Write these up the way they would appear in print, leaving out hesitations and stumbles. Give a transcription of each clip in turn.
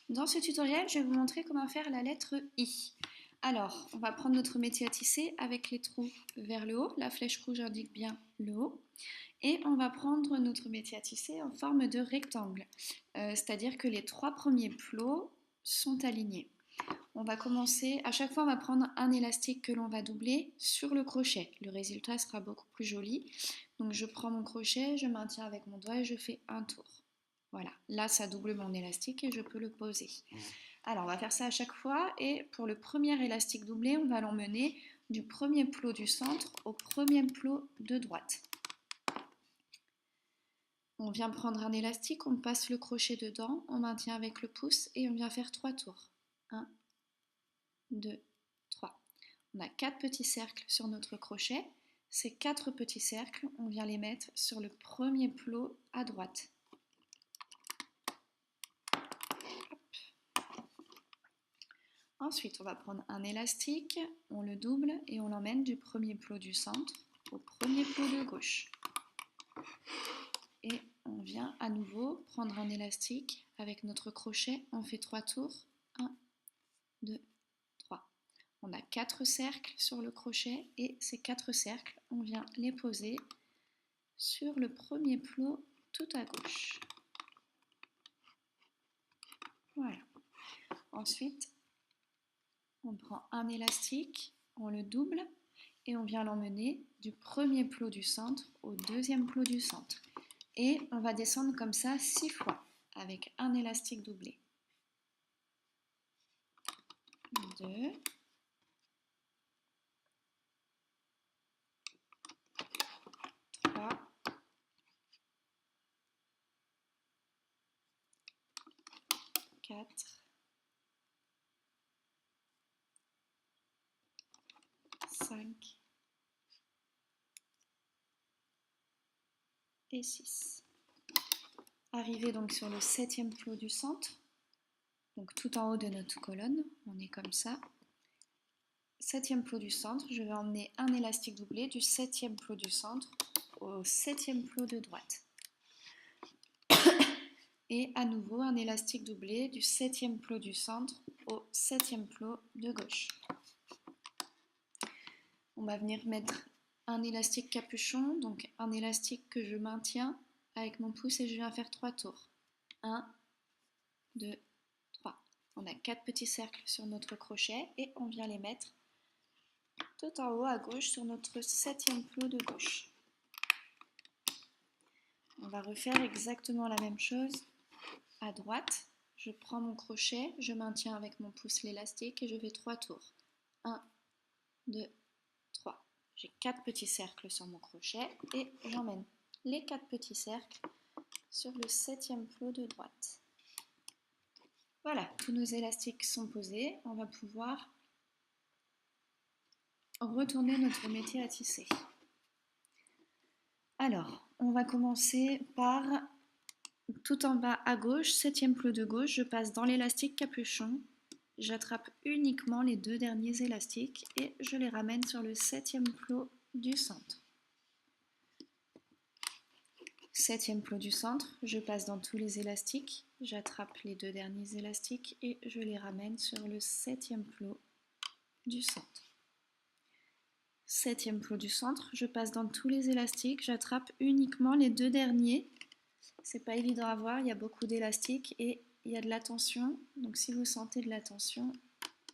Dans ce tutoriel, je vais vous montrer comment faire la lettre I. Alors, on va prendre notre métier à tisser avec les trous vers le haut. La flèche rouge indique bien le haut. Et on va prendre notre métier à tisser en forme de rectangle. C'est-à-dire que les 3 premiers plots sont alignés. On va commencer, à chaque fois on va prendre un élastique que l'on va doubler sur le crochet. Le résultat sera beaucoup plus joli. Donc je prends mon crochet, je maintiens avec mon doigt et je fais un tour. Voilà, là ça double mon élastique et je peux le poser. Alors on va faire ça à chaque fois et pour le premier élastique doublé, on va l'emmener du premier plot du centre au premier plot de droite. On vient prendre un élastique, on passe le crochet dedans, on maintient avec le pouce et on vient faire 3 tours. 1, 2, 3. On a 4 petits cercles sur notre crochet. Ces 4 petits cercles, on vient les mettre sur le premier plot à droite. Ensuite, on va prendre un élastique, on le double et on l'emmène du premier plot du centre au premier plot de gauche. Et on vient à nouveau prendre un élastique avec notre crochet, on fait 3 tours. 1, 2, 3. On a 4 cercles sur le crochet et ces 4 cercles, on vient les poser sur le premier plot tout à gauche. Voilà. Ensuite, on prend un élastique, on le double et on vient l'emmener du premier plot du centre au deuxième plot du centre. Et on va descendre comme ça 6 fois avec un élastique doublé. 2, 3, 4, 5 et 6. Arrivé donc sur le 7e plot du centre, donc tout en haut de notre colonne, on est comme ça. 7e plot du centre, je vais emmener un élastique doublé du 7e plot du centre au 7e plot de droite. Et à nouveau un élastique doublé du 7e plot du centre au 7e plot de gauche. On va venir mettre un élastique capuchon, donc un élastique que je maintiens avec mon pouce et je viens faire 3 tours. 1, 2, 3. On a 4 petits cercles sur notre crochet et on vient les mettre tout en haut à gauche sur notre 7e plot de gauche. On va refaire exactement la même chose à droite. Je prends mon crochet, je maintiens avec mon pouce l'élastique et je fais 3 tours. 1, 2, 3. J'ai 4 petits cercles sur mon crochet et j'emmène les 4 petits cercles sur le 7e plot de droite. Voilà, tous nos élastiques sont posés. On va pouvoir retourner notre métier à tisser. Alors, on va commencer par tout en bas à gauche, 7e plot de gauche, je passe dans l'élastique capuchon, j'attrape uniquement les 2 derniers élastiques et je les ramène sur le 7e plot du centre. 7e plot du centre, je passe dans tous les élastiques, j'attrape les 2 derniers élastiques et je les ramène sur le 7e plot du centre. 7e plot du centre, je passe dans tous les élastiques, j'attrape uniquement les 2 derniers. C'est pas évident à voir, il y a beaucoup d'élastiques et il y a de la tension. Donc si vous sentez de la tension,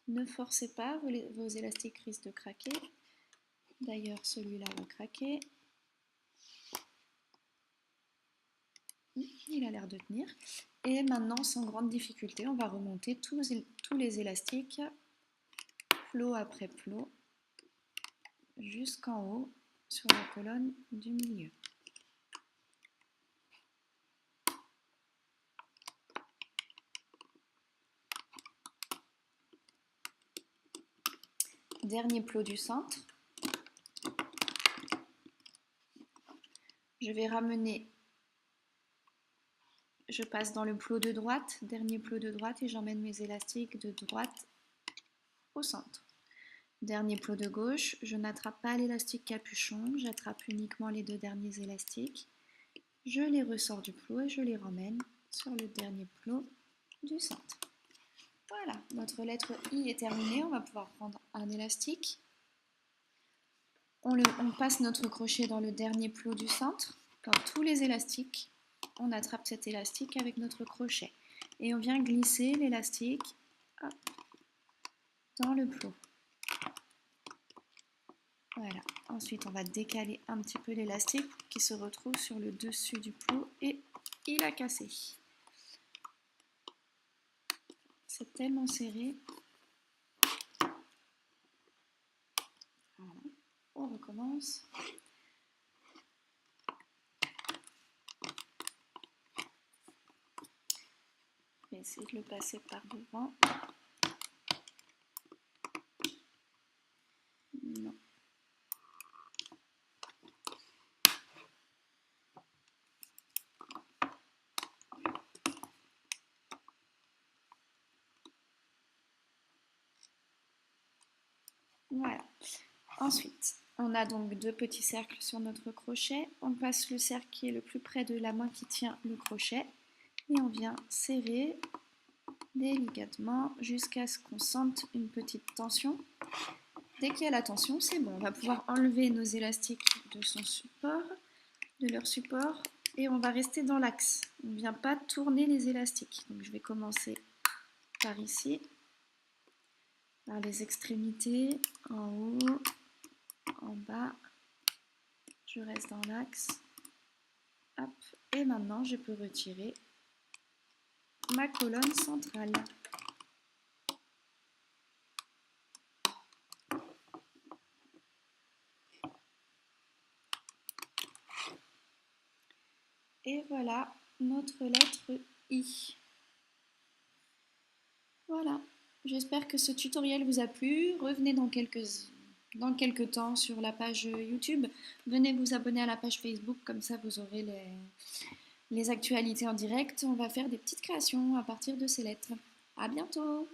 ne forcez pas, vos élastiques risquent de craquer. D'ailleurs, celui-là va craquer. Il a l'air de tenir. Et maintenant, sans grande difficulté, on va remonter tous les élastiques, plot après plot, jusqu'en haut sur la colonne du milieu. Dernier plot du centre. Je vais ramener, je passe dans le plot de droite, dernier plot de droite et j'emmène mes élastiques de droite au centre. Dernier plot de gauche, je n'attrape pas l'élastique capuchon, j'attrape uniquement les 2 derniers élastiques. Je les ressors du plot et je les ramène sur le dernier plot du centre. Voilà, notre lettre I est terminée. On va pouvoir prendre un élastique. On passe notre crochet dans le dernier plot du centre. Comme tous les élastiques, on attrape cet élastique avec notre crochet. Et on vient glisser l'élastique dans le plot. Voilà. Ensuite, on va décaler un petit peu l'élastique qui se retrouve sur le dessus du plot et il a cassé. C'est tellement serré. Voilà. On recommence. Je vais essayer de le passer par devant. Non. Voilà. Ensuite, on a donc deux petits cercles sur notre crochet. On passe le cercle qui est le plus près de la main qui tient le crochet et on vient serrer délicatement jusqu'à ce qu'on sente une petite tension. Dès qu'il y a la tension, c'est bon. On va pouvoir enlever nos élastiques de leur support et on va rester dans l'axe. On ne vient pas tourner les élastiques. Donc je vais commencer par ici, par les extrémités, en haut, en bas. Je reste dans l'axe. Hop. Et maintenant, je peux retirer ma colonne centrale. Et voilà notre lettre I. Voilà, j'espère que ce tutoriel vous a plu. Revenez dans quelques temps sur la page YouTube. Venez vous abonner à la page Facebook, comme ça vous aurez les actualités en direct. On va faire des petites créations à partir de ces lettres. À bientôt!